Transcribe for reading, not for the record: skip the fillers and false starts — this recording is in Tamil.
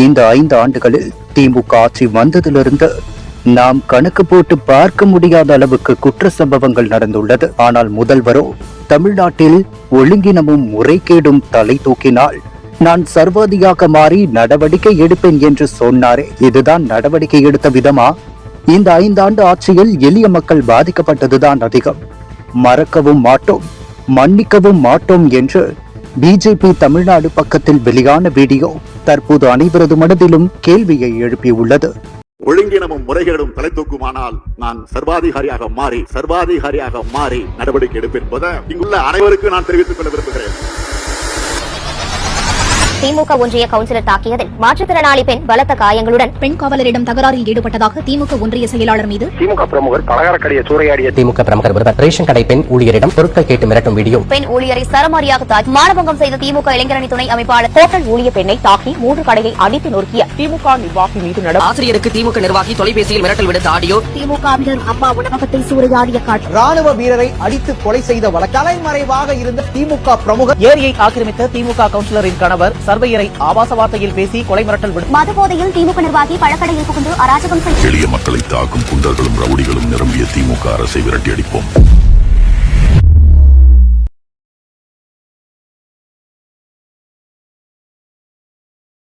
இந்த 5 ஆண்டுகளில் திமுக ஆட்சி வந்ததிலிருந்து நாம் கணக்கு போட்டு பார்க்க முடியாத அளவுக்கு குற்ற சம்பவங்கள் நடந்துள்ளது. ஆனால் முதல்வரோ தமிழ்நாட்டில் ஒழுங்கினமும் முறைகேடும் தலை தூக்கினால் நான் சர்வாதியாக மாறி நடவடிக்கை எடுப்பேன் என்று சொன்னாரே, இதுதான் நடவடிக்கை எடுத்த விதமா? இந்த 5 ஆண்டு ஆட்சியில் எளிய மக்கள் பாதிக்கப்பட்டதுதான் அதிகம். மறக்கவும் மாட்டோம், மன்னிக்கவும் மாட்டோம் என்று பிஜேபி தமிழ்நாடு பக்கத்தில் வெளியான வீடியோ தற்போது அனைவரது மனதிலும் கேள்வியை எழுப்பியுள்ளது. ஒழுங்கினமும் முறைகேடும் தலை தூக்குமானால் நான் சர்வாதிகாரியாக மாறி நடவடிக்கை எடுப்பேன் என்பதை இங்குள்ள அனைவருக்கும் நான் தெரிவித்துக் கொள்ள விரும்புகிறேன். திமுக ஒன்றிய கவுன்சிலர் தாக்கியதில் மாற்றுத்திறனாளி பெண் பலத்த காயங்களுடன் பெண் காவலரிடம் தகராறில் ஈடுபட்டதாக திமுக ஒன்றிய செயலாளர் மீது திமுக பிரமுகர் பலகார கடையை சூறையாடிய திமுக பிரமுகர் ஒருவர் ரேஷன் கடை பெண் ஊழியரிடம் பொருட்கள் கேட்டு மிரட்டும் வீடியோ. பெண் ஊழியரை சரமாரியாக தாக்கி மானபங்கம் செய்த திமுக இளைஞரணி துணை அமைப்பாளர் ஹோட்டல் ஊழியர் பெண்ணை தாக்கி 3 கடையை அடித்து நொறுக்கிய திமுக நிர்வாகி மீது ஆசிரியருக்கு திமுக நிர்வாகி தொலைபேசியில் மிரட்டல் விடுத்த ஆடியோ. திமுகவினர் அம்மா உணவகத்தை சூறையாடிய காட்சி. ராணுவ வீரரை அடித்து கொலை செய்த வழக்கு. தலைமறைவாக இருந்த திமுக பிரமுகர் ஏரியை ஆக்கிரமித்த திமுக கவுன்சிலரின் கணவர் சர்வையரை ஆபாச வார்த்தையில் பேசி கொலை மிரட்டல் விடுத்தார். மதுபோதையில் திமுக நிர்வாகி பழக்கடையில் புகுந்து அராஜகம் செய்ய எளிய மக்களை தாக்கும் குண்டர்களும் ரவுடிகளும் நிரம்பிய திமுக அரசை விரட்டி அடிப்போம்.